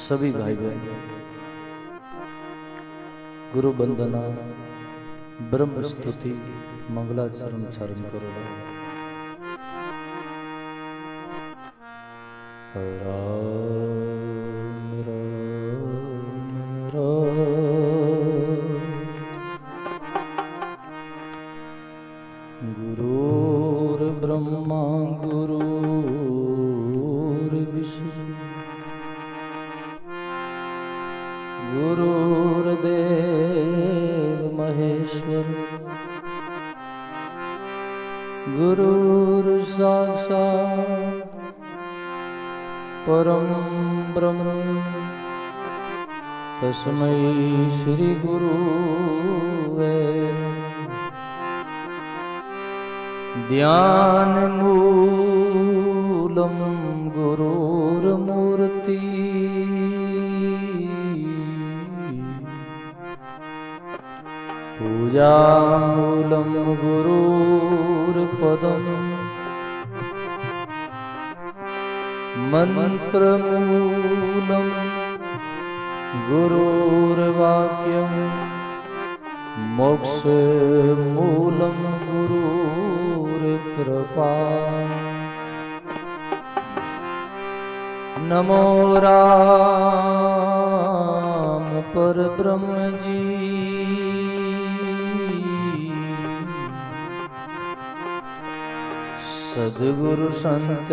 सभी भाई बहन गुरु वंदना ब्रह्म स्तुति मंगलाचरण चरण करो। राम राम राम गुरुर्ब्रह्मा गुरुर्विष्णु गुरुर्देव महेश्वर गुरुर्साक्षात् परम ब्रह्म तस्मै श्री गुरुवे ध्यान मूलम गुरुर्मूर्ति पूजा मूलम गुरुर्पदम मंत्र मूलम गुरुर्वाक्यम मोक्ष मूलम गुरुर्कृपा। नमो राम परब्रह्म जी सद्गुरु संत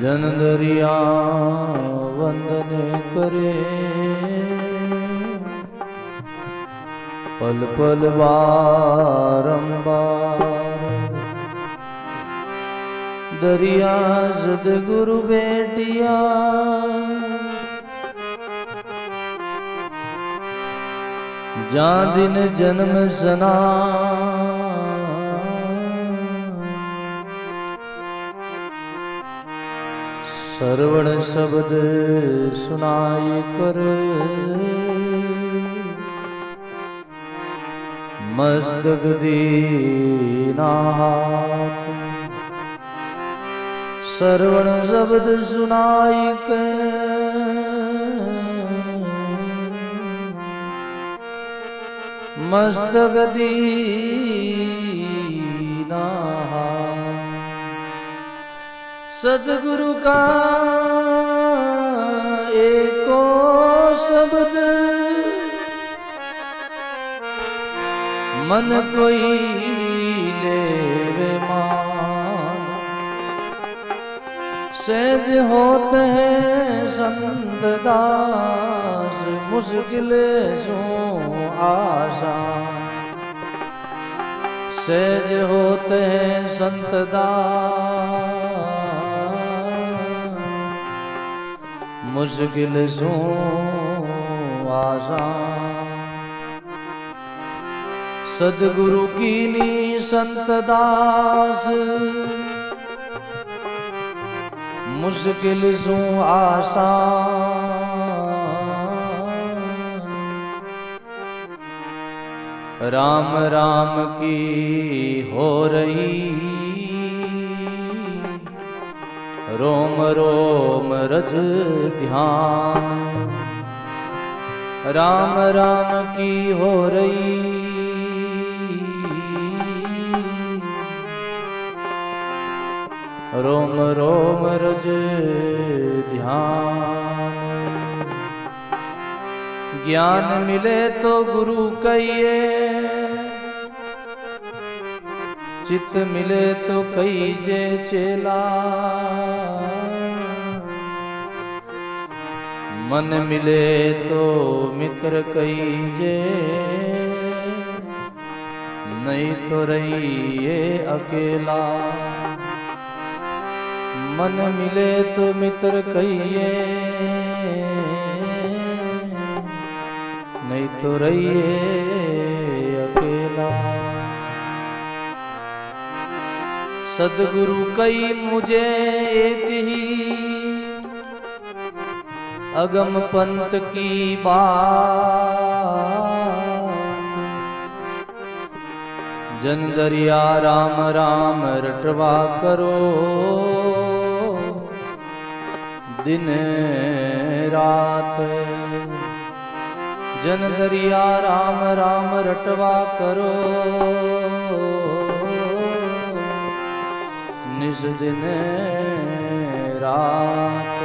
जन दरिया वंदन करे पल पल बारंबार दरिया सद्गुरु बेटिया जा दिन जन्म सना सरवण शब्द सुनाई कर मस्तक दीना हाथ सरवण शब्द सुनाई कर मस्तक दीना सद्गुरु का एको शब्द मन कोई लेवे मान सहज होते हैं संत दास मुश्किल सो आसान सहज होते हैं संत दास मुश्किल सो आसान सद्गुरु की नी संत दास मुश्किल सो आसान राम राम की हो रही रोम रोम रज ध्यान राम राम की हो रही रोम रोम रज ध्यान ज्ञान मिले तो गुरु कहिए चित्त मिले तो कहिए चेला मन मिले तो मित्र कहिए नहीं तो रहिए अकेला मन मिले तो मित्र कहिए नहीं तो रहिए अकेला सद्गुरु कई मुझे एक ही अगम पंथ की बात जन दरिया राम राम रटवा करो, दिन रात। जन दरिया राम राम रटवा करो, निज दिन रात।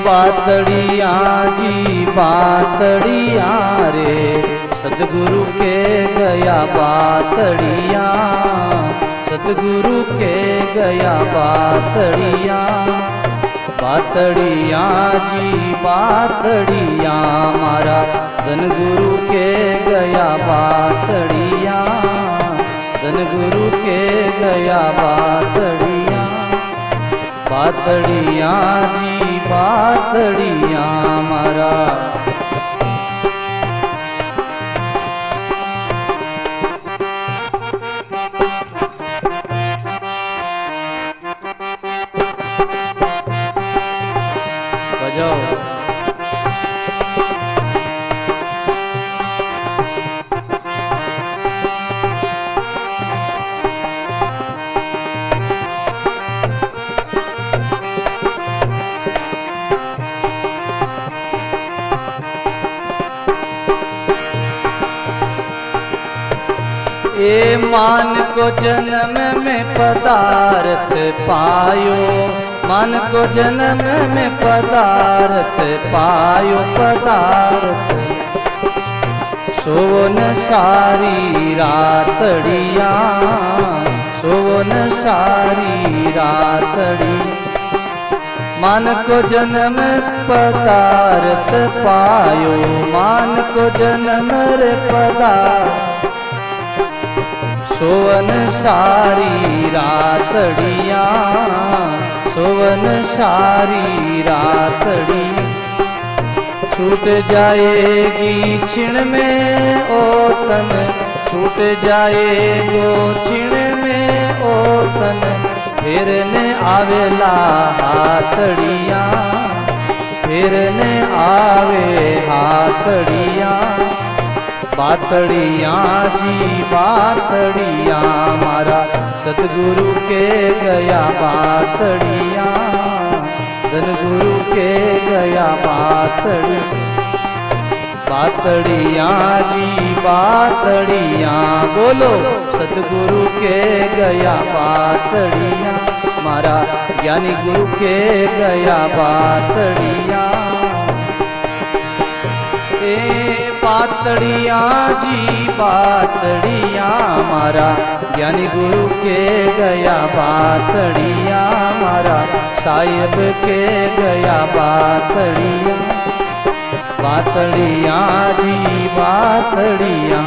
बातड़िया जी बातड़िया रे, सतगुरु के गया बातड़िया, सतगुरु के गया बातड़िया। बातड़िया जी बातड़िया मारा, धनगुरु के गया बातड़िया, धनगुरु के गया बातड़िया। बातड़िया जी बातड़िया मारा। बजाओ। ए मान को जन्म में पदार्थ पायो, मान को जन्म में पदार्थ पायो, पदार्थ सोवन सारी रातड़िया, सोवन सारी रातड़ी। मान को जन्म पदार्थ पायो, मान को जन्म रे पदार्थ सोवन सारी रातड़िया, सोवन सारी रातड़ी। छूट जाएगी छिण में ओ तन, छूट जाएगो छिण में ओ तन, फेरने आवेला हाथड़िया, फेरने आवे हाथड़िया। बातड़िया जी बातड़िया मारा, सतगुरु के गया बातड़िया, धनगुरु के गया बातड़िया। बातड़िया जी बातड़िया बोलो, सतगुरु के गया बातड़िया मारा, ज्ञानी गुरु के गया बातड़िया। बातड़िया जी बातड़िया मारा, ज्ञानी गुरु के गया बातड़िया मारा, साहिब के गया बातड़िया। बातड़िया जी बातड़िया।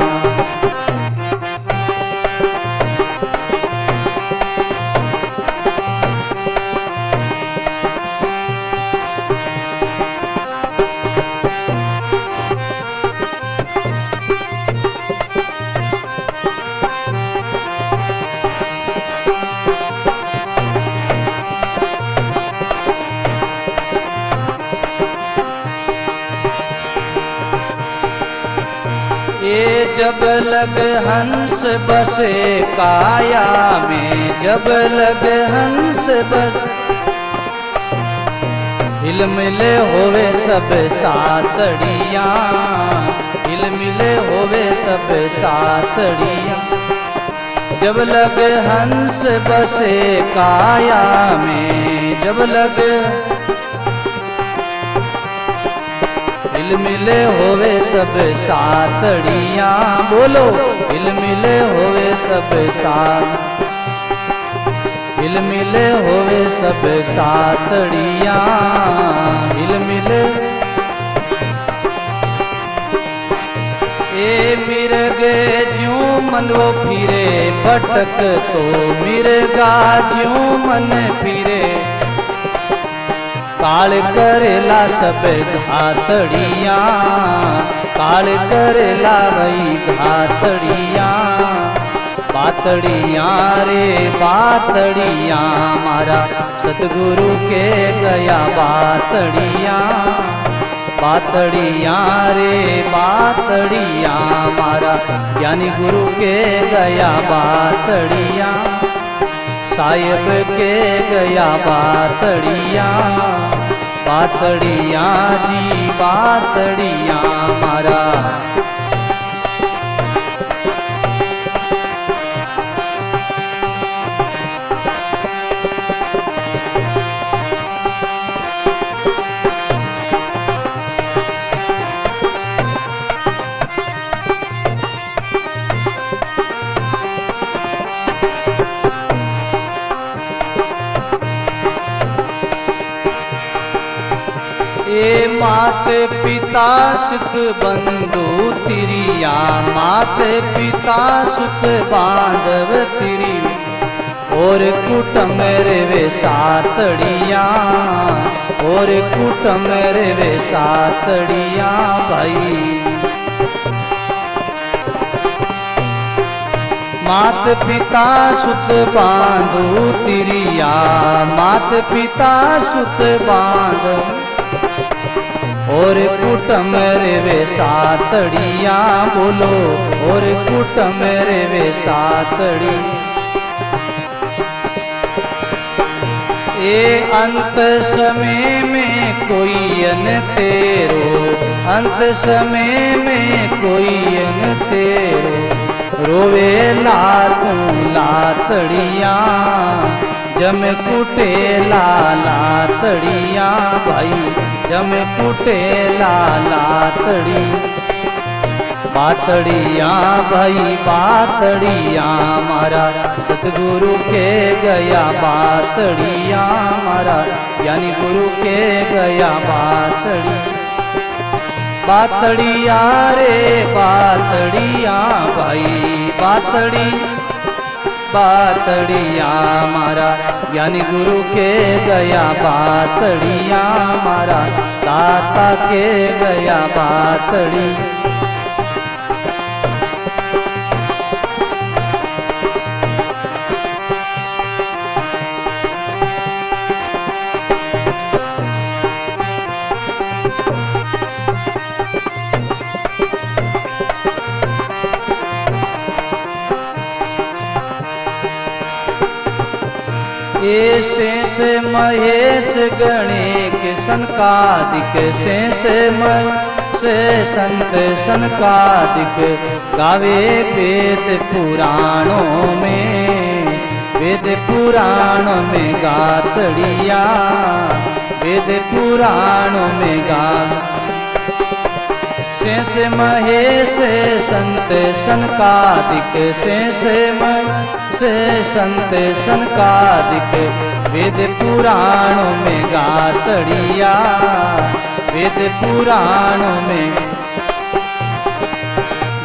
जब लग हंस बसे काया में, जब लग हंस बस हिल मिले होवे सब सातड़िया, हिल मिले होवे सब सातड़िया। जब लग हंस बसे काया में, जब लग हिल मिले होवे सब सातड़ियाँ, बोलो हिल मिले होवे सब साथ, हिल मिले होवे सब सातड़ियाँ, हिल मिले। ए मिर्गे ज्यों मन वो फिरे भटक तो मिर्गा ज्यों मन फिरे, काल करेला सब घातड़ियाँ, काल करेला वही घातड़ियाँ, बातड़ियाँ रे बातड़ियाँ मारा सतगुरु के गया बातड़ियाँ, बातड़ियाँ रे बातड़ियाँ मारा ज्ञानी गुरु के गया बातड़ियाँ, साहिब के गया बातड़ियाँ, बातड़ियाँ जी बातड़ियाँ मारा। ए मात पिता सुत बंधु तिरिया, मात पिता सुत बांधव तिरी, और कुटुंब रे सातड़ियाँ, और कुटुंब रे सातड़ियाँ भाई। मात पिता सुत बांधु तिरिया, मात पिता सुत बांध, और कुटुंब रे सातड़ियाँ, बोलो और कुटुंब रे सातड़ी। ए अंत समय में कोई अन तेरो, अंत समय में कोई अन तेरो, रोवे लातू लातड़ियाँ, जम कुटे लातड़ियाँ भाई, जम कुटे लातड़ी, बातड़ियाँ भाई बातड़ियाँ मारा सतगुरु के गया बातड़ियाँ मारा, यानी गुरु के गया बातड़ी, बातड़ियाँ रे बातड़ियाँ भाई बातड़ी, बातड़ियाँ मारा ज्ञानी गुरु के गया बातड़ियाँ मारा, दाता के गया बातड़ी। ये शेष महेश गणेश सनकादिक, शेष से संत सनकादिक, गावे वेद पुराणों में, वेद पुराण में गातड़िया, वेद पुराण में गा। शेष महेश संत सनकादिक, शेष से संत सनकादिक, वेद पुराण में गातड़िया, वेद पुराण में।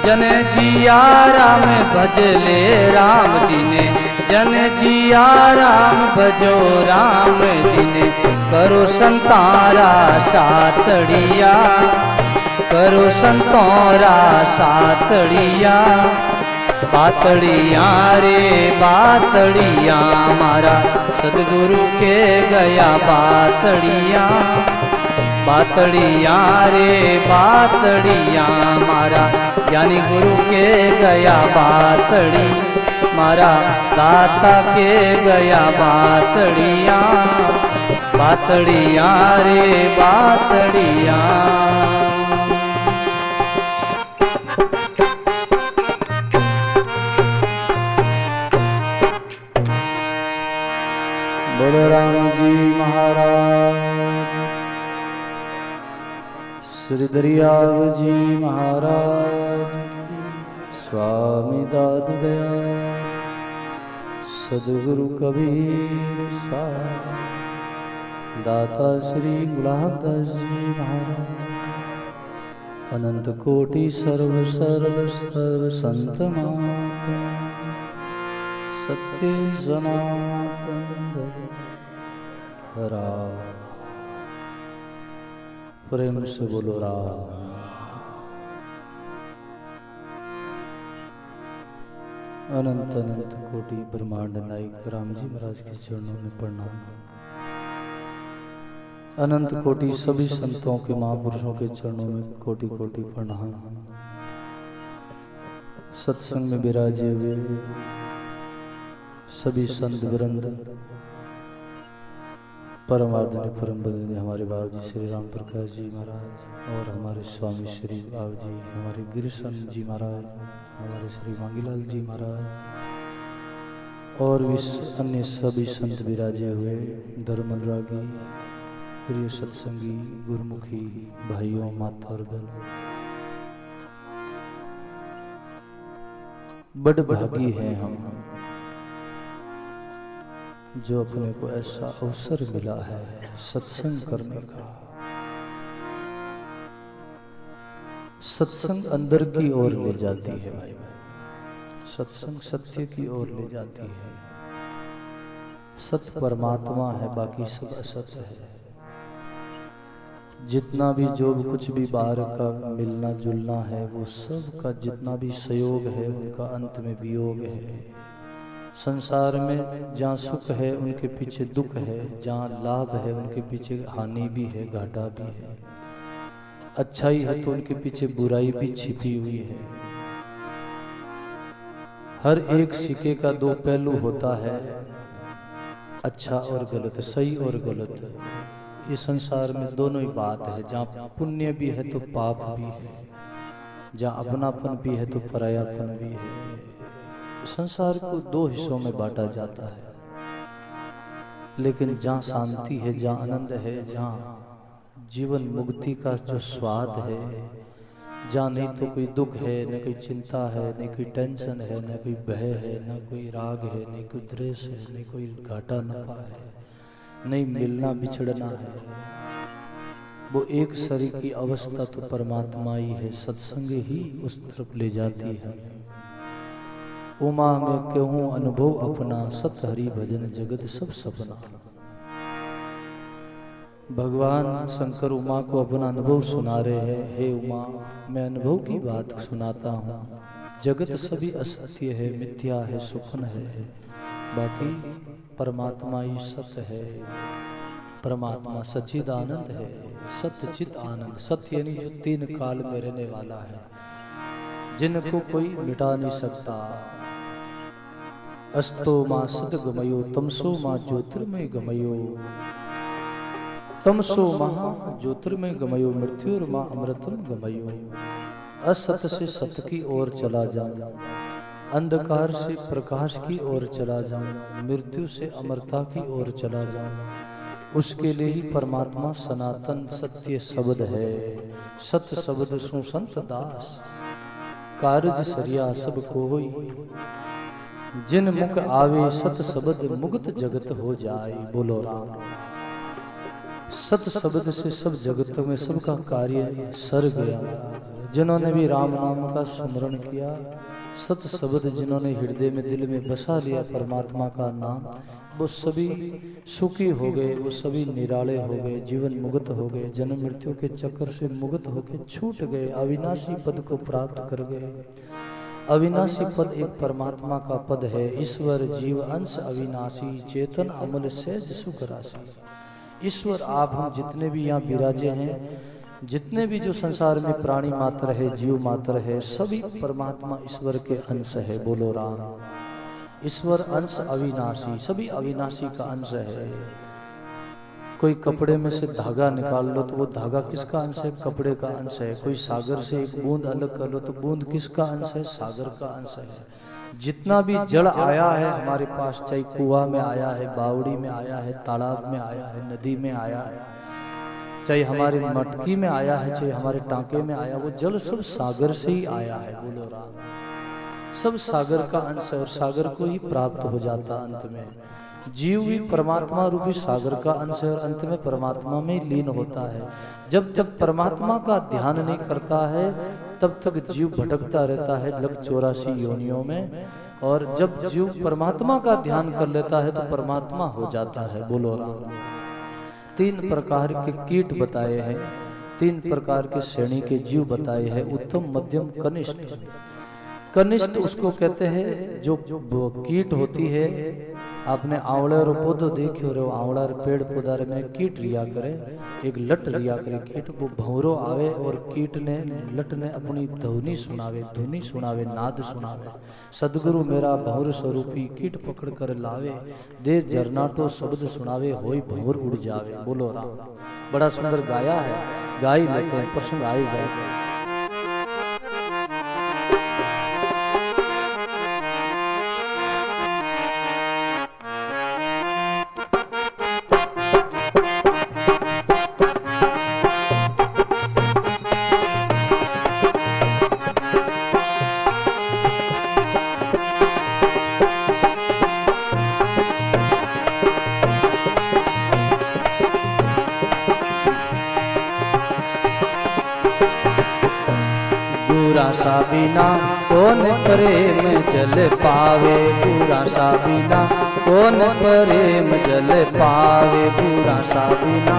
जन जिया राम भजले राम जी ने, जन जिया राम भजो राम जी ने, करो संतारा सातड़िया, करो संतोरा सातड़िया, बातड़िया रे बातड़िया मारा सदगुरु के गया बातड़िया, बातड़िया रे बातड़िया मारा यानी गुरु के गया बातड़ी, मारा दाता के गया बातड़िया, बातड़िया रे बातड़िया। बलराम जी महाराज। श्री दरियाव जी महाराज की, स्वामी दाद दया, सदगुरु कबीर साहब, दाता श्री गुलाबदास जी महाराज, अनंत कोटि सर्व सर्व सर्व संत महात्मा, सत्य सनातन धर्म राम। प्रेम से बोलो राम। अनंत अनंत कोटि ब्रह्मांड नायक राम जी महाराज के चरणों में प्रणाम। अनंत कोटि सभी संतों के महापुरुषों के चरणों में कोटि कोटि प्रणाम। सत्संग में विराजे हुए सभी संत वृंद, परम आदरणीय परम बंदनीय हमारे बाबू जी श्री राम प्रकाश जी महाराज और हमारे स्वामी श्री बाबू जी, हमारे गिरिशन जी महाराज, हमारे श्री मांगीलाल जी महाराज और भी अन्य सभी संत विराजे हुए, धर्म अनुरागी, प्रिय सत्संगी, गुरुमुखी भाइयों, माता और बहनों, बड़ भागी हैं हम जो अपने को ऐसा अवसर मिला है सत्संग करने का। सत्संग अंदर की ओर ले जाती है भाई, सत्संग सत्य की ओर ले जाती है। सत्य परमात्मा है, बाकी सब असत्य है। जितना भी जो कुछ भी बाहर का मिलना जुलना है, वो सब का जितना भी सहयोग है उनका अंत में वियोग है। संसार में जहाँ सुख है उनके पीछे दुख है, जहाँ लाभ है उनके पीछे हानि भी है, घाटा भी है। अच्छाई है तो उनके पीछे बुराई भी छिपी हुई है। हर एक सिक्के का दो पहलू होता है, अच्छा और गलत, सही और गलत। इस संसार में दोनों ही बात है, जहाँ पुण्य भी है तो पाप भी है, जहाँ अपनापन भी है तो परायापन भी है। संसार को दो हिस्सों में बांटा जाता है, लेकिन जहाँ शांति है, जहाँ आनंद है, जहाँ जीवन मुक्ति का जो स्वाद है, जहाँ नहीं तो कोई दुख है, न कोई चिंता है, न कोई टेंशन है, न कोई भय है, न कोई राग है, न कोई द्वेष है, न कोई घाटा नफा है, नहीं मिलना बिछड़ना है, वो एक शरीर की अवस्था तो परमात्मा ही है। सत्संग ही उस तरफ ले जाती है। उमा में कहूँ अनुभव अपना, सत हरि भजन जगत सब सपना। भगवान शंकर उमा को अपना अनुभव सुना रहे हैं। हे उमा, मैं अनुभव की बात सुनाता हूँ। जगत सभी असत्य है, मिथ्या है, सुपन है, बाकी परमात्मा ही सत्य है। परमात्मा सच्चिद आनंद है, सत्य चित आनंद। सत्य यानी जो तीन काल में रहने वाला है, जिनको कोई मिटा नहीं सकता। अस्तो मां सद गमयो, तमसो मां ज्योतिर्मय गमयो, तमसो महा ज्योतिर्मय गमयो, मृत्युर मां अमृतम गमयो। असत से सत्य की ओर चला जाऊं, अंधकार से प्रकाश की ओर चला जाऊं, मृत्यु से अमरता की ओर चला जाऊं। उसके लिए ही परमात्मा सनातन सत्य शब्द है। सत्य शब्द सु संत दास, कारज सरिया सब कोई। जिन मुख आवे सत शब्द, मुक्त जगत हो जाए। बोलो राम। सत शब्द से सब जगतों में सबका कार्य सर गया। जिन्होंने भी राम नाम का स्मरण किया, सत शब्द जिन्होंने हृदय में दिल में बसा लिया परमात्मा का नाम, वो सभी सुखी हो गए, वो सभी निराले हो गए, जीवन मुक्त हो गए, जन्म मृत्यु के चक्कर से मुक्त होकर छूट गए, अविनाशी पद को प्राप्त कर गए। अविनाशी पद एक परमात्मा का पद है। ईश्वर जीव अंश अविनाशी, चेतन अमल सहज सुख राशि। ईश्वर आप हम जितने भी यहाँ विराजे हैं, जितने भी जो संसार में प्राणी मात्र है, जीव मात्र है, सभी परमात्मा ईश्वर के अंश है। बोलो राम। ईश्वर अंश अविनाशी, सभी अविनाशी का अंश है। कोई कपड़े में से धागा निकाल लो तो वो धागा किसका अंश है? कपड़े का अंश है। कोई सागर से एक बूंद अलग कर लो तो बूंद किसका अंश है? सागर का अंश है। जितना भी जल आया है हमारे पास, चाहे कुआं में आया है, बावड़ी में आया है, तालाब में आया है, नदी में आया है, चाहे हमारे मटकी में आया है, चाहे हमारे टांके में आया, वो जल सब सागर से ही आया है। बोलो राम। सब सागर का अंश है और सागर को ही प्राप्त हो जाता अंत में। जीव भी परमात्मा रूपी सागर का अंश है और अंत में परमात्मा में लीन होता है। जब तक परमात्मा का ध्यान नहीं करता है तब तक जीव भटकता रहता है लग 84 योनियों में, और जब जीव परमात्मा का ध्यान कर लेता है तो परमात्मा हो जाता है। बोलो राम। 3 प्रकार के कीट बताए हैं, 3 प्रकार के श्रेणी के जीव बताए हैं, उत्तम, मध्यम, कनिष्ठ। कनिष्ठ उसको कहते हैं जो कीट होती है। आपने आंवले और पौधो देखे हो, आंवला पेड़ पौधा में कीट रिया करे, एक लट रिया करे कीट, वो भंवरो आवे और कीट ने लट ने अपनी ध्वनि सुनावे, नाद सुनावे। सदगुरु मेरा भंवर स्वरूपी कीट पकड़ कर लावे, दे जरनाटो शब्द सुनावे, होई भंवर उड़ जावे। बोलो राम। बड़ा सुंदर गाया है, गा ही लेते हैं, प्रसंग आई गए। पूरा सा बिना कौन प्रेम जल पावे, पूरा सा बिना कौन प्रेम जल पावे, पूरा सा बिना।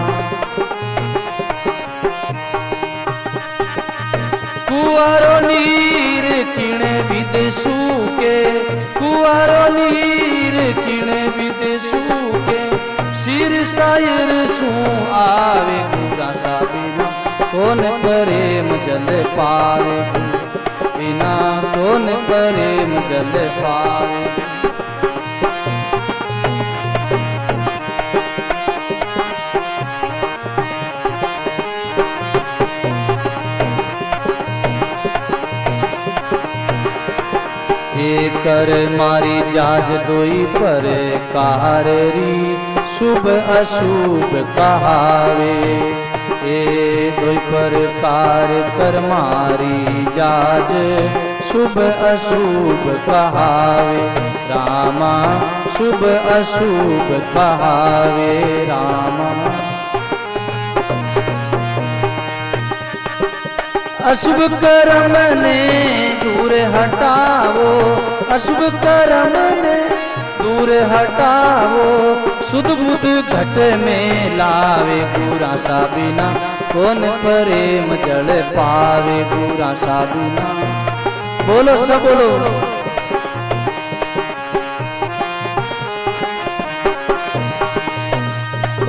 कुआरो नीर किणे विद सूके, कुआरो नीर किणे विद सूके, सिर सायर सू आवे, पूरा सा बिना कौन प्रेम जल पावे, बिना कौन प्रेम जल पावे। कर मारी जाज दोई पर कारी, शुभ अशुभ कहावे, ए दोई पर कार कर मारी जाज, शुभ अशुभ कहावे, रामा शुभ अशुभ कहावे, रामा। अशुभ कर्म ने दूर हटावो, अशुभ कर्म ने दूर हटावो, सुध बुध घट में लावे, पूरा सा बिना कौन प्रेम जल पावे, पूरा सा बिना। बोलो सब बोलो।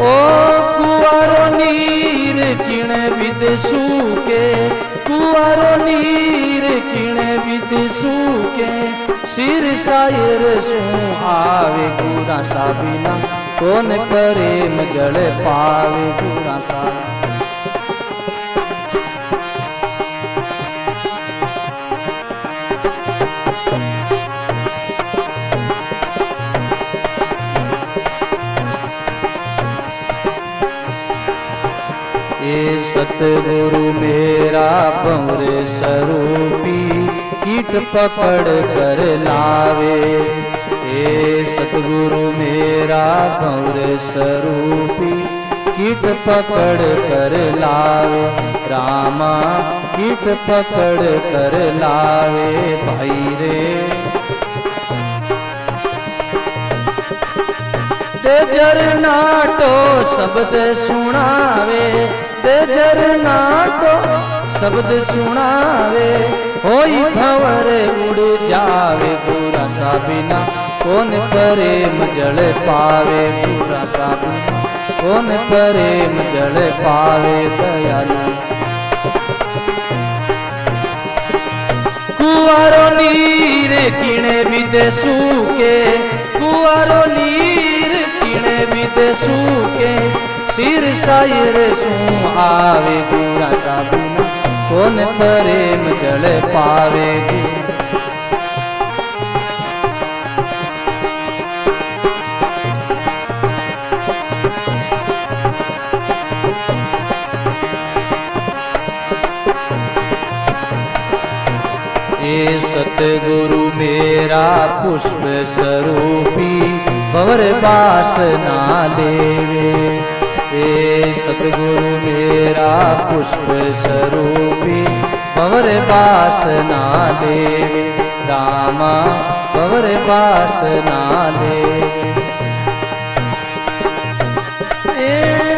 ओ कुआरो नीर किण विद सूके, कुआरो नीर किण विद सूके, सिर सायर सू आवे, पूरा सा बिना कौन प्रेम जल पावे, पूरा सा। सतगुरु मेरा भंवर स्वरूपी, कीट पकड़ कर लावे, ए सतगुरु मेरा भंवर स्वरूपी, कीट पकड़ कर लावे, रामा कीट पकड़ कर लावे, भाई रे। दे जरनाटो शब्द सुनावे, दे जरनाटो शब्द सुनावे, होई भंवर उड़ जावे, पूरा सा बिना कौन प्रेम जल पावे, पूरा सा बिना कौन प्रेम जल पावे, दयालु। कुआरो नीर किणे विद सूके, कुआरो नीर किणे विद सूके, सिर सायर सू आवे, पूरा सा बिना कौन प्रेम जल पावे। सतगुरु मेरा पुष्प स्वरूपी भंवर वासना लेवे। सतगुरु मेरा पुष्प स्वरूपी भंवर वासना लेवे। रामा भंवर वासना लेवे।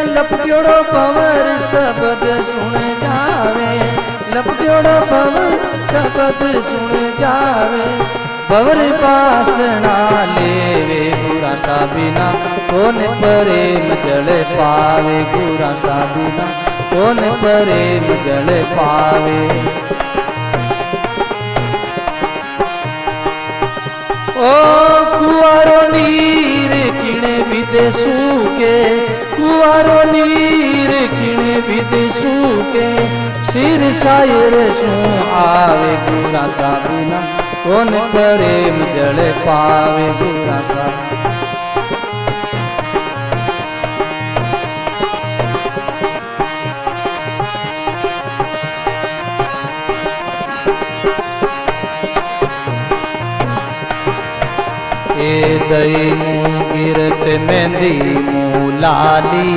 लपट्योड़ो भंवर शब्द सुन जावे। लपट्योड़ो भंवर शब्द सुन जावे। भंवर वासना लेवे। गुरा सा बिना कौन प्रेम जल पावे। गुरा सा बिना कौन प्रेम जल पावे। ओ कुआरो नीर किणे विदेशू के। कुआरो नीर किणे विदेशू के। सिर सायर सू आवे। गुरा सा बिना कौन प्रेम जल पावे। गुरा सा दई मुँह गिरत मेहंदी मुँह लाली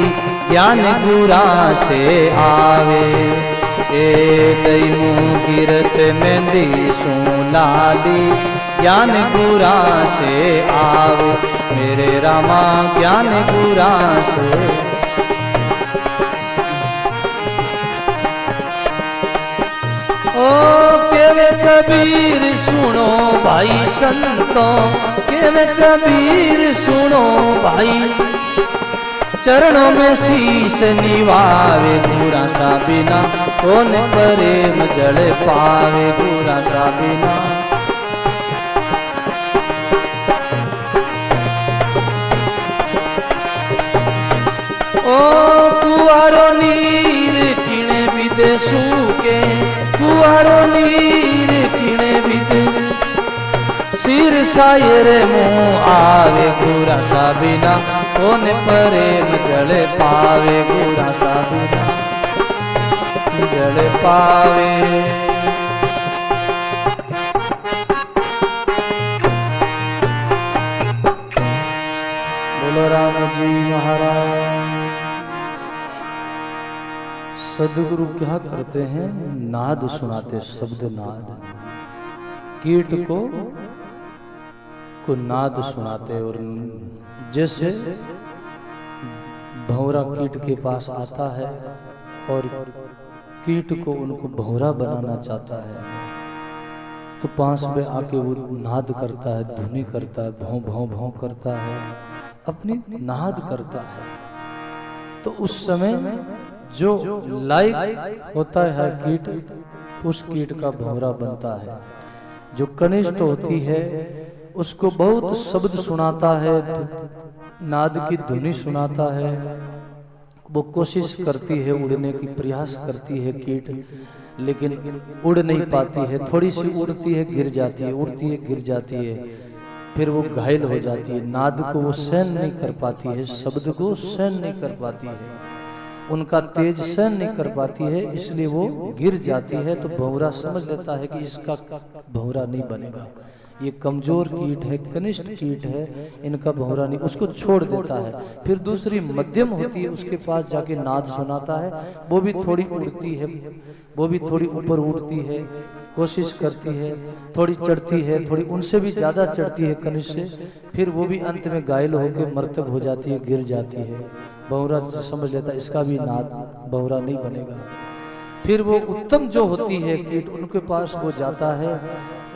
ज्ञान गुरा से आवे। दई मुँह गिरत मेहंदी सू लाली ज्ञान गुरा से आवे। मेरे रामा ज्ञान गुरा से। ओ केवे कबीर सुनो भाई संतों। केवे कबीर सुनो भाई चरणों में शीश निवावे। गुरा सा बिना कौन प्रेम जल पावे। गुरा सा बिना ओ कुआरो नीर किणे विदेशू के। कुआरो नीर किणे विदेशू सिर सायर मुँह आवे। गुरा सा बिना कौन प्रेम जल पावे। गुरा सा बिना जल पावे। बोलो राम जी महाराज। सदगुरु क्या करते हैं? नाद सुनाते, शब्द नाद। कीट को नाद सुनाते। और जैसे भंवरा कीट के पास आता है और कीट को उनको भंवरा बनाना चाहता है, तो पास में आके वो नाद करता है, धुनी करता है, भौं भौं भौं करता है, अपनी नाद करता है। तो उस समय जो लायक होता है कीट, उस कीट का भंवरा बनता है। जो कनिष्ठ होती है उसको बहुत शब्द सुनाता है, नाद की धुनी सुनाता है। वो कोशिश करती है उड़ने की, प्रयास करती है कीट, लेकिन उड़ नहीं पाती है। थोड़ी सी उड़ती है, गिर जाती है, उड़ती है, गिर जाती है, फिर वो घायल हो जाती है। नाद को वो सहन नहीं कर पाती है, शब्द को सहन नहीं कर पाती है, उनका तेज सहन नहीं कर पाती है, इसलिए वो गिर जाती है। तो भंवरा समझ लेता है कि इसका भंवरा नहीं बनेगा, ये कमजोर कीट है, कनिष्ठ कीट है, इनका भंवरा नहीं, उसको छोड़ देता है। फिर दूसरी मध्यम होती है, उसके पास जाके नाद सुनाता है। वो भी थोड़ी उड़ती है, वो भी थोड़ी ऊपर उड़ती है, कोशिश करती है, थोड़ी चढ़ती है, थोड़ी उनसे भी ज्यादा चढ़ती है कनिष्ठ से। फिर वो भी अंत में घायल होकर मृतक हो जाती है, गिर जाती है। भंवरा समझ लेता है इसका भी नाद भंवरा नहीं बनेगा। फिर वो उत्तम जो होती है कीट, उनके पास वो जाता है,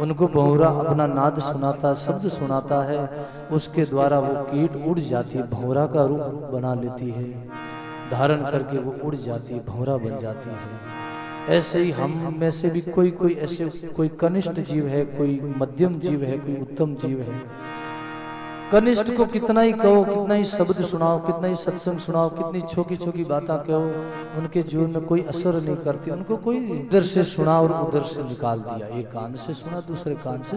उनको भंवरा अपना नाद सुनाता, शब्द सुनाता है, उसके द्वारा वो कीट उड़ जाती है, भंवरा का रूप बना लेती है, धारण करके वो उड़ जाती है, भंवरा बन जाती है। ऐसे ही हम में से भी कोई ऐसे कोई कनिष्ठ जीव है, कोई मध्यम जीव है, कोई उत्तम जीव है। कनिष्ठ को कितना ही कहो, कितना ही शब्द सुनाओ, कितना ही सत्संग सुनाओ, कितनी छोटी छोटी बातें कहो, उनके जीवन में कोई असर नहीं करती। उनको कोई इधर से सुना और उधर से निकाल दिया, एक कान से सुना दूसरे कान से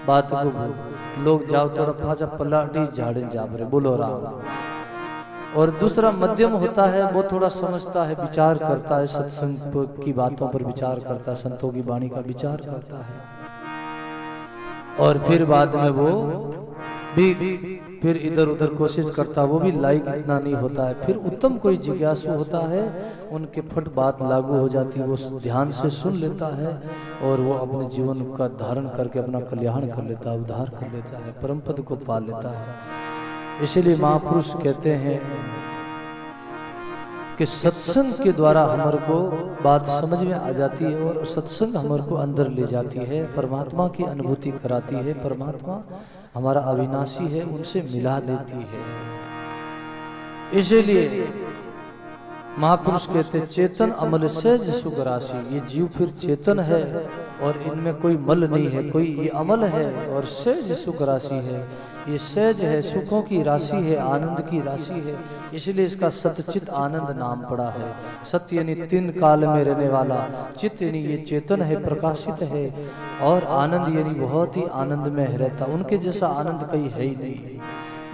बात को बोल, लोग जाओ थोड़ा फाजा पलाटी झाड़े जाबरे, बोलो राम। और दूसरा मध्यम होता है, वो थोड़ा समझता है, विचार करता है, सत्संग की बातों पर विचार करता है, संतों की वाणी का विचार करता है। और फिर बाद में वो भी फिर इधर उधर कोशिश करता, वो भी लायक इतना नहीं होता है। फिर उत्तम कोई जिज्ञासु होता है, उनके फट बात लागू हो जाती है, वो ध्यान से सुन लेता है और वो अपने जीवन का धारण करके अपना कल्याण कर लेता है, उद्धार कर लेता है, परम पद को पा लेता है। इसीलिए महापुरुष कहते हैं कि सत्संग के द्वारा हमारे को बात समझ में आ जाती है और सत्संग हमारे को अंदर ले जाती है, परमात्मा की अनुभूति कराती है, परमात्मा हमारा अविनाशी है, उनसे मिला देती है। इसीलिए महापुरुष कहते चेतन अमल सहज सुख राशि, ये जीव फिर चेतन है और इनमें कोई मल नहीं है, कोई ये अमल है और सहज सुख राशि है। ये सहज है, सुखों की राशि है, आनंद की राशि है, इसलिए इसका सतचित आनंद नाम पड़ा है। सत्य यानी तीन काल में रहने वाला, चित्त यानी ये चेतन है, प्रकाशित है, और आनंद यानी बहुत ही आनंद में रहता। उनके जैसा आनंद कहीं है ही नहीं।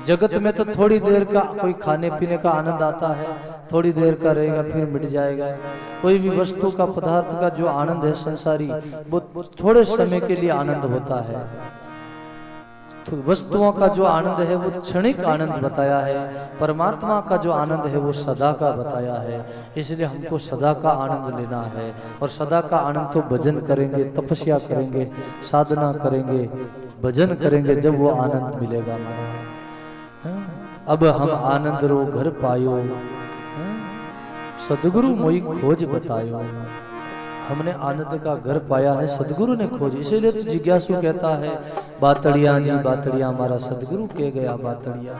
जगत में तो थोड़ी देर का कोई खाने पीने का आनंद आता है, थोड़ी देर का रहेगा फिर मिट जाएगा। कोई भी वस्तु का, पदार्थ का जो आनंद है संसारी, वो थोड़े समय के लिए आनंद होता है। तो वस्तुओं का जो आनंद है वो क्षणिक आनंद बताया है, परमात्मा का जो आनंद है वो सदा का बताया है। इसलिए हमको सदा का आनंद लेना है, और सदा का आनंद तो भजन करेंगे, तपस्या करेंगे, साधना करेंगे, भजन करेंगे, जब वो आनंद मिलेगा हमारा। अब हम आनंद रो घर पायो, सदगुरु मोई खोज बतायो। हमने आनंद का घर पाया है, सदगुरु ने खोज। इसीलिए तो जिज्ञासु कहता है बातड़िया जी बातड़िया, हमारा सदगुरु कह गया बातड़िया।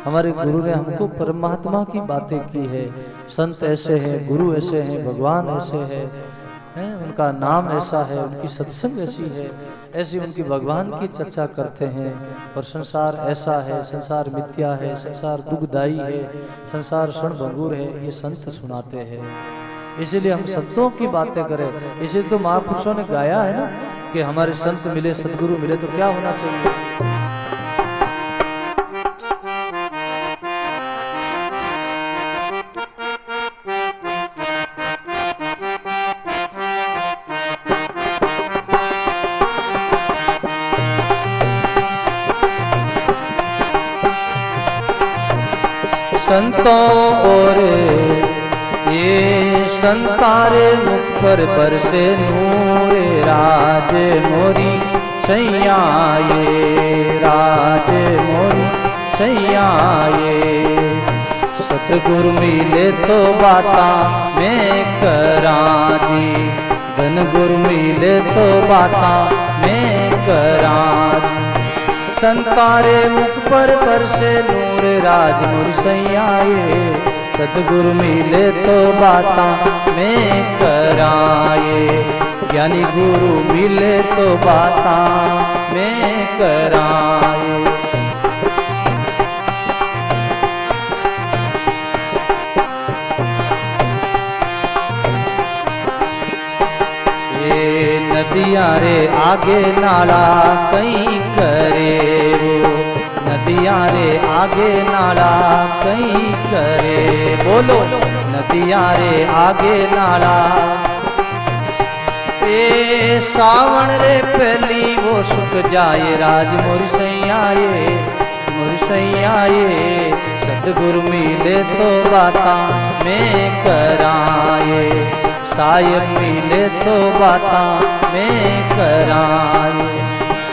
हमारे गुरु ने हमको परमात्मा की बातें की है। संत ऐसे हैं, गुरु ऐसे हैं, भगवान ऐसे हैं, उनका नाम ऐसा है, उनकी सत्संग ऐसी है, ऐसी उनकी भगवान की चर्चा करते हैं। और संसार ऐसा है, संसार मिथ्या है, संसार दुखदायी है, संसार क्षणभंगुर है, ये संत सुनाते हैं। इसीलिए हम संतों की बातें करें। इसीलिए तो महापुरुषों ने गाया है ना कि हमारे संत मिले, सदगुरु मिले, तो क्या होना चाहिए। संतों और ये संतारे मुख पर बरसे नूर, राज मोरी छैया ये, राज मोरी छैया ये। सतगुरु मिले तो बाता मैं करा जी, धन गुरु मिले तो बाता मैं करा जी। संतारे मुख पर बरसे नूर, राज मोरी छैया ये। सतगुरु मिले तो बाता मैं कराए, ज्ञानी गुरु मिले तो बाता मैं कराए। ये नदियाँ रे आगे नाला कहीं करे वो, नदियाँ रे आगे नाला कहीं करे। बोलो नदियाँ रे आगे नाला, ए सावन रे पहली वो सुख जाए, राज मोरी सैया ये, मोरी सैया ये। सतगुरु मिले तो बाता मैं कराए, सायब मिले तो बाता मैं कराए।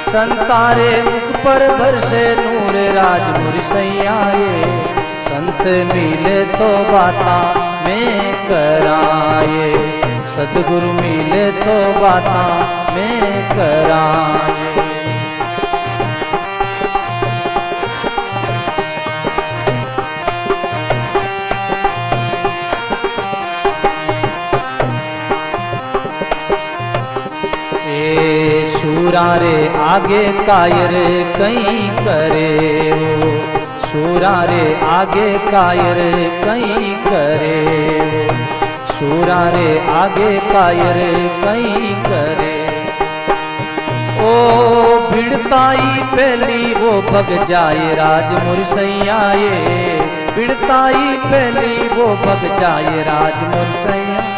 संतारे मुख पर बरसे नूर, राज मोरी सैया ये। संत मिले तो बाता मैं कराए, सतगुरु मिले तो बाता मैं कराए। सूरा रे आगे कायर कहीं करे वो, सूरा रे आगे कायर कहीं करे वो, सूरा रे आगे कायर कहीं करे। ओ भिड़ताई पहली वो भग जाए, राज मोरी सैया ये। भिड़ताई पहली वो भग जाए, राज मोरी सैया।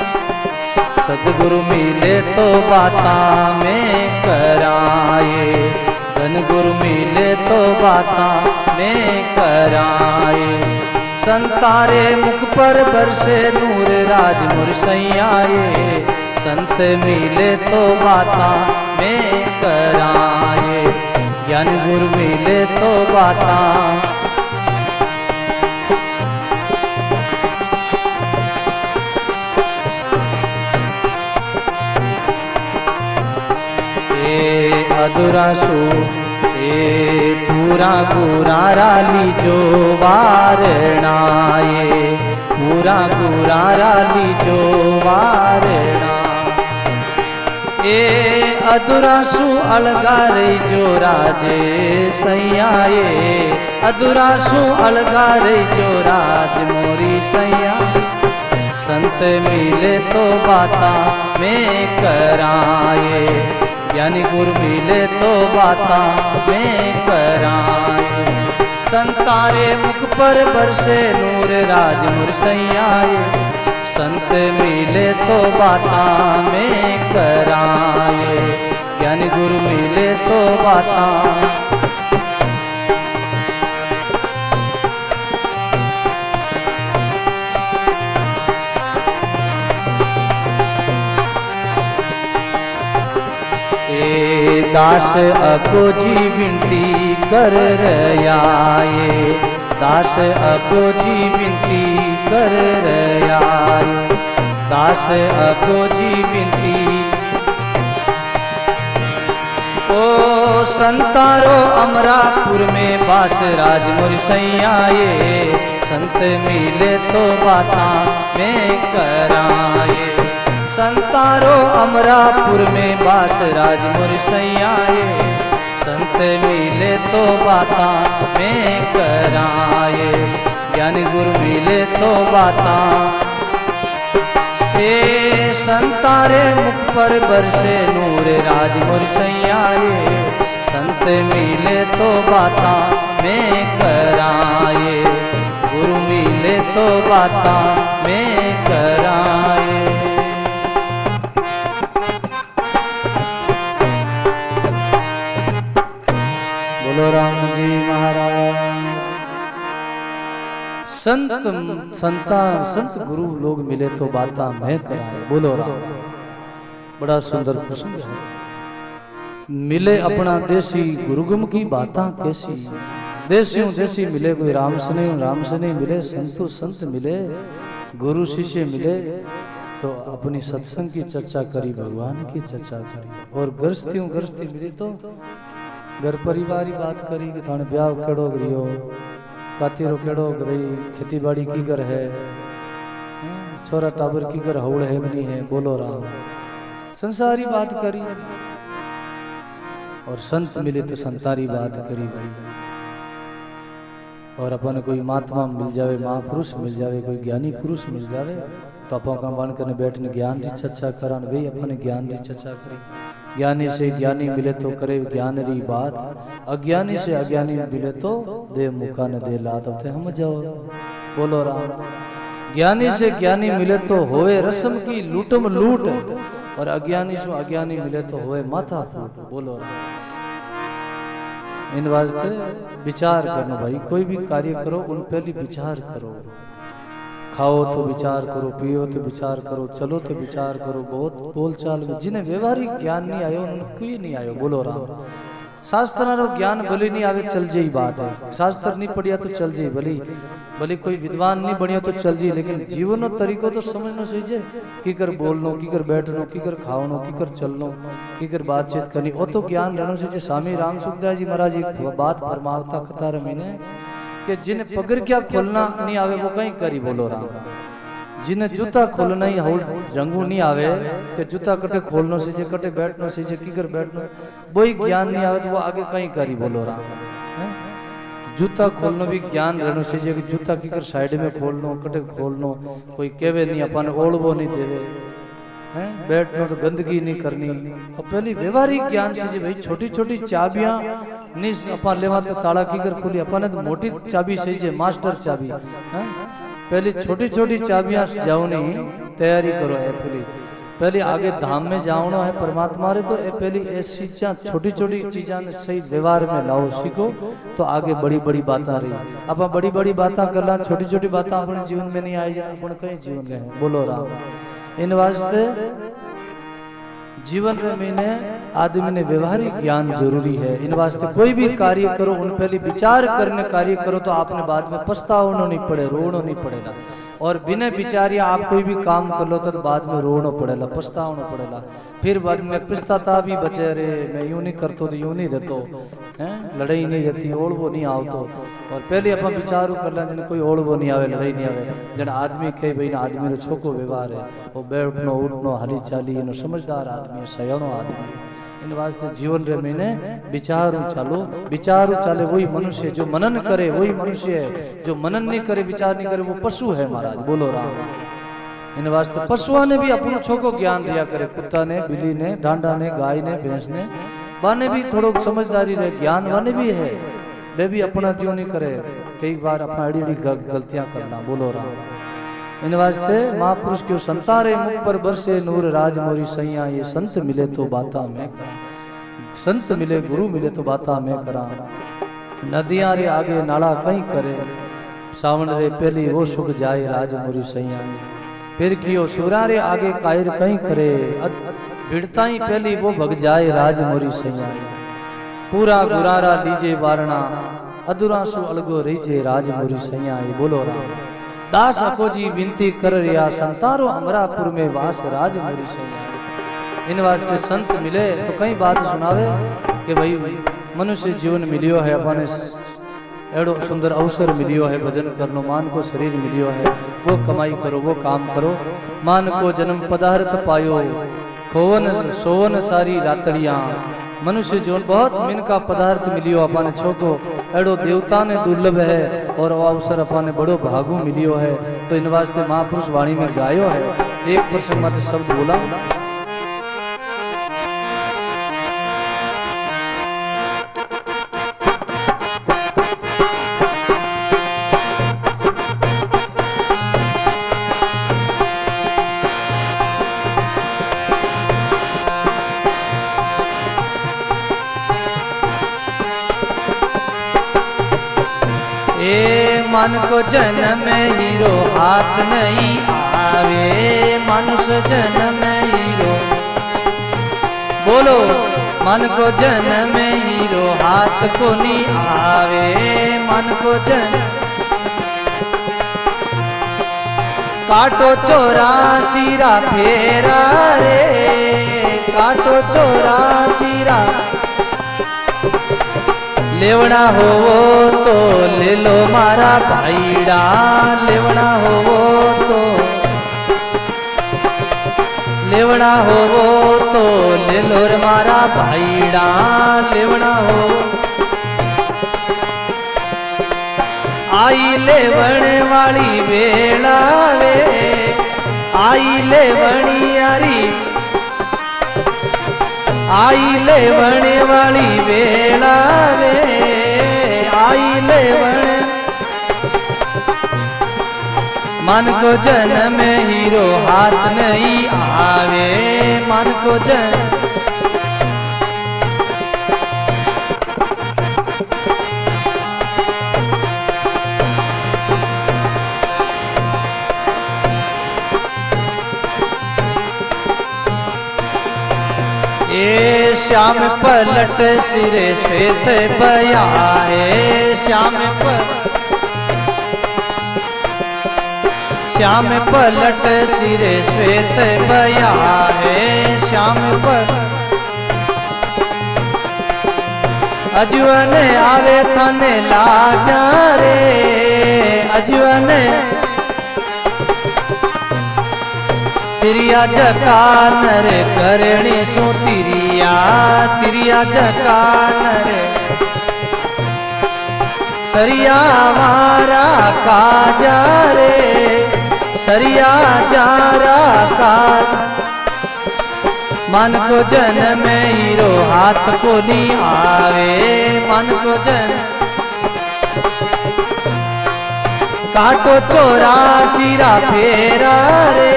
सतगुरु मिले तो बाता में कराए, ज्ञान गुरु मिले तो बाता में कराए। संतारे मुख पर बरसे नूर राज मुरसैयाए। संत मिले तो बाता में कराए। ज्ञान गुरु मिले तो बाता। अधूरा सो ए पूरा गुरारा लीजो वारणाए। पूरा गुरारा लीजो वारणा। ए अधूरा सु अलगा रही जो राजे सैयाए। अधूरा सु अलगा रही जो राज मोरी सैया। संत मिले तो बाता में कराए। ज्ञानी गुरु मिले तो बाता में कराए। संतारे मुख पर बरसे नूर राज मुरसैयाए। संत मिले तो बाता में कराए। ज्ञानी गुरु मिले तो बाता। दास अको जी विनती कर रयाए। दास अको जी विनती कर रयाए। दास अको जी विनती। ओ संतारो अमरापुर में बास राज मुरसैयाए। संत मिले तो बाता में कराए। संतारो अमरापुर में बास राज मुरसैयाए। संत मिले तो बाता में कराए। ज्ञान गुरु मिले तो बाता। ए संतारे मुख पर बरसे नूर राज मुरसैयाए। संत मिले तो बाता में कराए। गुरु मिले तो बाता में कराए। बोलो राम जी महाराज। संत गुरु लोग मिले तो बाता मैं कराए। बोलो राम। बड़ा सुंदर प्रसंग है। मिले अपना देसी गुरुगम की बाता कैसी। देसियों देसी मिले कोई राम से नहीं मिले। संतों संत मिले गुरु शिष्य मिले तो अपनी सत्संग की चर्चा करी, भगवान की चर्चा करी। और गृहस्थियों गृहस्थी मिली तो घर परिवार की बात करी कि थाने ब्याह केड़ो करियो, कातीरो केड़ो करी, खेती बाड़ी की कर है, छोरा टाबर की कर हौड़ है नहीं है। बोलो राम। संसारी बात करी। और संत मिले तो संतारी बात करी भाई। और अपन कोई महात्मा मिल जावे, महापुरुष मिल जावे, कोई ज्ञानी पुरुष मिल जावे तो अपन का मन करने बैठने ज्ञान की चर्चा करान। वही अपन ज्ञान की चर्चा करी। ज्ञानी से ज्ञानी मिले तो करे ज्ञान री बात। अज्ञानी से अज्ञानी मिले तो दे मुखा न दे लात। हम जाओ। बोलो राम। ज्ञानी से ज्ञानी मिले तो होए रस्म की लूटम लूट। और अज्ञानी से अज्ञानी मिले तो होए माथा फूट। बोलो राम। इन वास्ते विचार करना भाई। कोई भी कार्य करो उन पहले विचार करो। खाओ तो विचार करो, पियो तो विचार करो, चलो तो विचार करो। बहुत बोल चाल में जिन्हें व्यवहारिक ज्ञान नहीं आयो उन्हें कोई नहीं आयो। बोलो राम। शास्त्र ज्ञान भले नहीं आवे चल जाई बात है। शास्त्र नहीं पढ़िया तो चल जाई, भले कोई विद्वान नहीं बढ़िया तो चल जाई, लेकिन जीवन और तरीको तो समझना चाहिए। की कर बोलनो, की कर बैठनो, की कर खावनो, की कर चलनो, की कर बातचीत करनी, वो तो ज्ञान रहना चाहिए। स्वामी राम सुखदास जी महाराज एक बात फरमावता कतार महीने कि जिन्हें पगर क्या खोलना नहीं आवे वो कहीं करी। बोलो राम। जिन्हें जूता खोलना ही हौल रंगू नहीं आवे कि जूता कटे खोलनो सीजे, कटे बैठनो सीजे, की कर बैठनो, वही ज्ञान नहीं आवे तो वो आगे कहीं करी। बोलो राम। जूता खोलनो भी ज्ञान रहनो सीजे कि जूता की कर साइड में खोलनो, कटे खोलनो, कोई केवे नहीं, अपन ओढ़वो नहीं देवे हैं, बैठनो तो गंदगी नहीं करनी। और पहली व्यवहारिक ज्ञान सीजे भाई। छोटी छोटी चाबियां नहीं अपन लेवा तो ताला की कर खोली, अपन तो मोटी चाबी सीजे, मास्टर चाबी हैं। पहले छोटी छोटी चाबियां जाओ नहीं, तैयारी करो है पूरी। पहले आगे धाम में जावनो है परमात्मा रे, तो पहले ऐसी चीजा छोटी छोटी चीजा ने सही व्यवहार में लाओ सीखो, तो आगे बड़ी बड़ी बातें रही। अब बड़ी बड़ी बातें करना, छोटी छोटी बातें अपने जीवन में नहीं आई जाए, अपन कहीं जीवन गए। बोलो राम। इन वास्ते जीवन में आदमी ने व्यवहारिक ज्ञान जरूरी है। इन वास्ते कोई भी कार्य करो, उन पहले विचार करने कार्य करो, तो आपने बाद में पछतावना नहीं पड़े, रोना नहीं पड़ेगा। और बिना विचारिया आप कोई भी काम कर लो तो बाद में रोना पड़ेगा, पछतावना पड़ेगा। फिर बाद में पछताता भी बचे, रे मैं यूं नहीं करतो तो यूं नहीं रहतो हैं, लड़ाई नहीं रहती, ओढ़वो नहीं आवतो। और पहले अपन विचारू कर ला, जन कोई ओढ़वो नहीं आवे, लड़ाई नहीं आवे। जन आदमी कहे भाई आदमी रो छोको व्यवहार है, वो बैठनो उठनो हली चाली, नो समझदार आदमी है, सयाणो आदमी है। इन वास्ते जीवन रे मैंने विचारू चालो, विचारू चाले वही मनुष्य, जो मनन करे वही मनुष्य है। जो मनन नहीं करे, विचार नहीं करे, वो पशु है महाराज। बोलो राम। इन वास्ते पशुओं ने भी अपनो छोको ज्ञान दिया करे, कुत्ता ने, बिल्ली ने, डांडा ने, गाय ने, भैंस ने, वाने भी थोड़ो समझदारी रहे, ज्ञान वाने भी है, वे भी अपना जीवन नहीं करे, कई बार अपना अड़ी अड़ी गलतियां करना। बोलो राम। इन वास्ते महापुरुष क्यों संतारे मुख पर बरसे नूर राज मोरी सैया, ये संत मिले तो बाता मैं करा, संत मिले गुरु मिले तो बाता मैं करा। नदियां रे आगे नाला कहीं करे, सावन रे पहली वो सुख जाए राज मोरी सैया। फिर कियो सूरा रे आगे कायर कहीं करे, भिड़ता ही पहली वो भग जाए राज मोरी सैया। पूरा गुरारा लीजे वारणा, अधूरा सु अलगो रहीजे राज मोरी सैया। बोलो राम। दास अको जी विनती कर रिया, संतारो अमरापुर में वास राज मोरी सैया। इन वास्ते संत मिले तो कई बात सुनावे कि भाई मनुष्य जीवन मिलियो है, अपने एड़ो सुंदर अवसर मिलियो है, भजन करनो, मान को शरीर मिलियो है, वो कमाई करो, वो काम करो। मान को जन्म पदार्थ पायो, खोवन सोवन सारी रातड़िया। मनुष्य जीवन बहुत मिन का पदार्थ मिलियो अपने छोको, एड़ो देवता ने दुर्लभ है, और वो अवसर अपने बड़ो भागु मिलियो है। तो इन वास्ते महापुरुष वाणी में गायो है। एक प्रसंग मत शब्द बोला, मन को जन्म हीरो हाथ नहीं आवे, मनुष्य जन्म हीरो। बोलो। मन को जन्म हीरो हाथ को नहीं आवे, मन को जन्म। काटो 84 रा फेरा रे, काटो 84 रा। लेवड़ा हो तो ले लो मारा भाईड़ा, लेवड़ा हो तो, लेवड़ा हो तो ले लो रे मारा भाईड़ा, लेवड़ा हो। आई लेवण वाली वेला वे, आई लेवणी यारी, आई लेवण वाली वेला वे, आई लेवण। मन को जन्म हीरो हाथ नहीं आवे, मन को जन्म। ए श्याम पलट सिरे श्वेत बया है, श्याम श्याम पलट सिरे श्वेत बया है, श्याम पर। अजवन आवे तने लाजा रे, अजवन तिरिया जकान रे करणी सो तिरिया, तिरिया जकान रे। सरिया मारा काजा रे, सरिया जारा का। मन को जन्म हीरो हाथ को नहीं आवे, मन को जन्म। काटो 84 रा फेरा रे,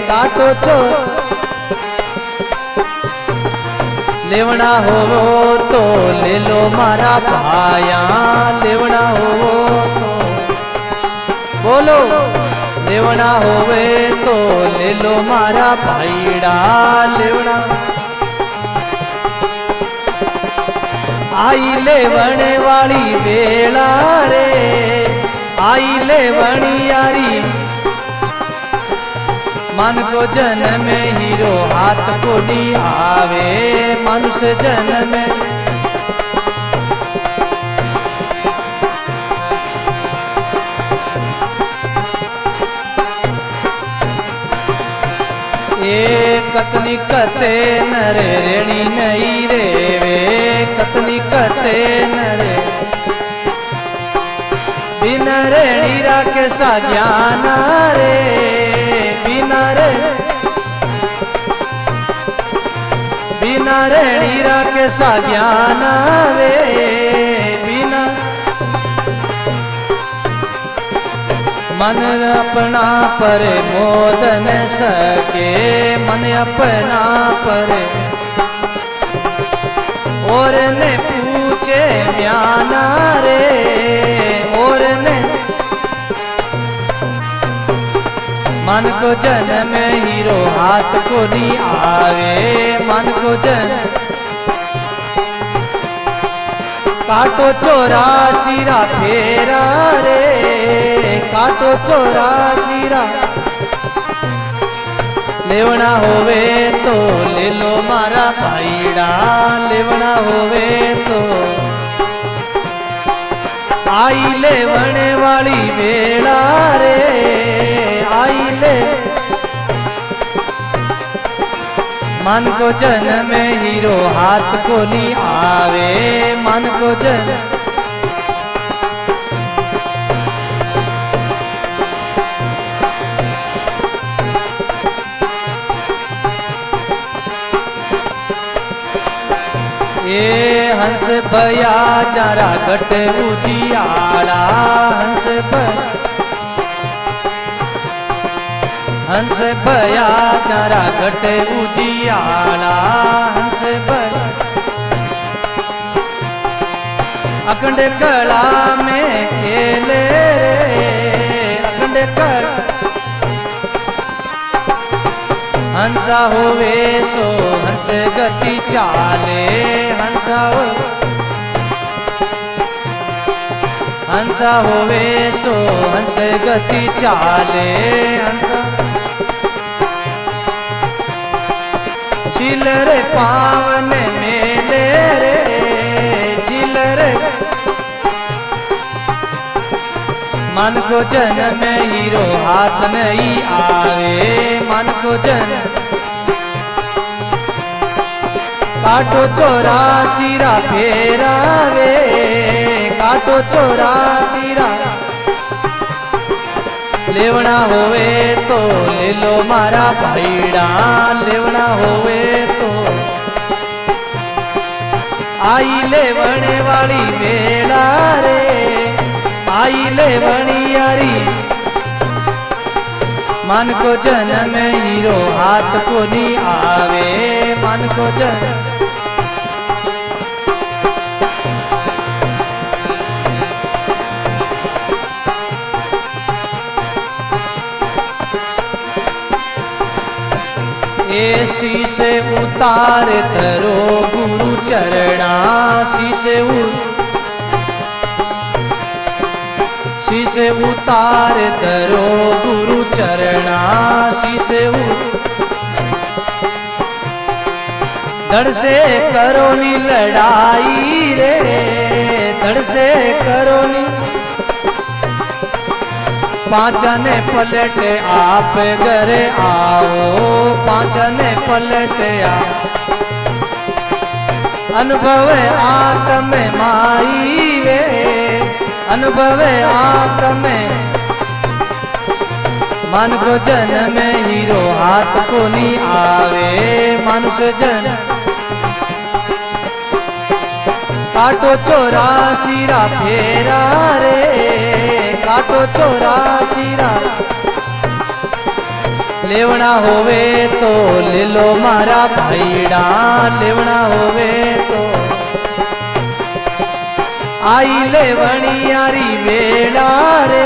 काटो चोर लेवना हो तो ले लो मारा भाया लेवना हो तो बोलो लेवना होवे तो ले लो मारा भाईड़ा लेवना आई लेवने वाली वेला रे आई लेवनी यारी मन को जन्म में हीरो हाथ को नहीं आवे मनुष्य जन्म में ये कतनी कते नरे रेणी नहीं रेवे कतनी कते नरे बिना रेणी राके सा ज्ञान रे बिना रेणी राके सा ज्ञान रे बिना मन अपना पर मोद न सके मन अपना पर और ने पूछे म्याना रे और ने मन को जन्म में हीरो हाथ को नहीं आवे मन को जन्म काटो चोरा शीरा फेरा रे काटो चोरा शीरा लेवना होवे तो ले लो मारा भाईड़ा लेवना होवे तो आई लेवने वाली वेला रे आई ले मन को जन्म में हीरो हाथ को नहीं आवे मन को जन्म ये हंस भया जरा गट उजियाला हंस भया जरा गट उजियाला हंस भया अखंड कला में खेले रे अखंड कला हंसा होवे सो हंस गति चाले हंसा होवे सो हंस गति चाले हंसा चिलर पावन मेले रे चिलर मन को जन्म में हीरो हाथ नहीं आवे मन को जन्म काटो चोरा शीरा फेरा रे काटो चोरा शीरा लेवना होवे तो ले लो मारा भाईड़ा लेवना होवे तो आई लेवने वाली वेला रे आई लेवनी यारी मन को जन्म में हीरो हाथ को नहीं आवे मन को जन्म शीशे उतार धरो गुरु चरणा शीशे उतार धरो गुरु चरणा शीशे धड़ से करो नी लड़ाई रे धड़ से करो नी पांचने पलट आप घरे आओ पांचने पलट आ अनुभव आत्म माई वे अनुभव आत्म मन को जन्म में हीरो हाथ को नहीं आवे मनुष्य जन्म काटो चोरा शीरा फेरा रे काटो चोरा शीरा लेवना होवे तो ले लो मारा भाईड़ा, लेवना होवे तो आई लेवणियारी वेड़ा रे,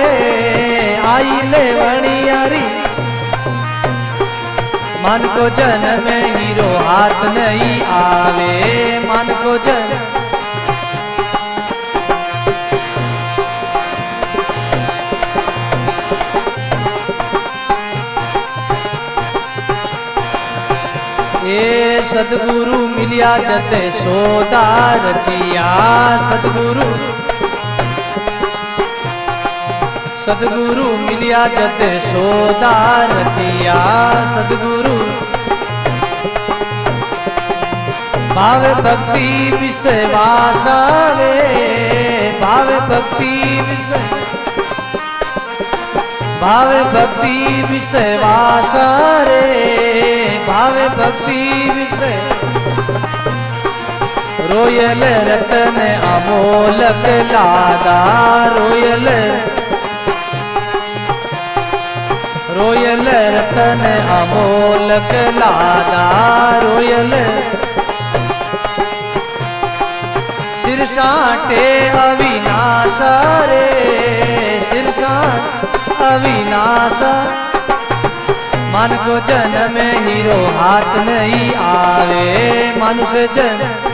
आई लेवणियारी। मन को जन्म हीरो हाथ नहीं आवे, मन को जन्म ए सदगुरु मिलिया जते सोदा रचिया, सदगुरु सदगुरु मिलिया जते सोदा रचिया, सदगुरु भाव भक्ति विश्वास रे, भाव भक्ति भाव भक्ति विश्वास रे, भाव भक्ति विषय। रोयल रतन अमोलक लादा, रोयल रोयल रतन अमोलक लादा, रोयल सिरसाटे अविनाश रे, सिरसाट अविनाश। मन को जन्म हीरो हाथ नहीं आवे, मनुष्य जन्म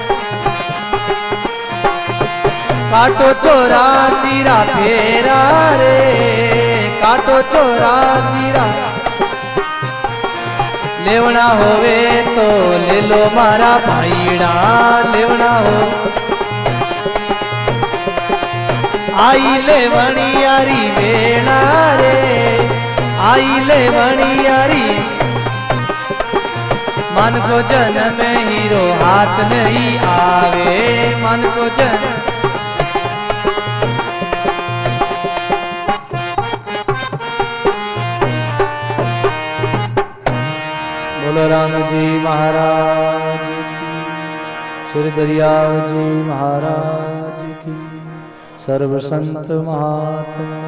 काटो चोरा सिरा फेरा रे, काटो चोरा सिरा। लेवना होवे तो ले लो मारा भाईड़ा, लेवना हो आई लेवणियारी वेड़ा रे, आई लेवणियारी। मन को जन्म हीरो हाथ नहीं आवे, मन को जन्म। बोलो राम जी महाराज की, श्री दरियाव जी महाराज की, सर्व संत महात्मा।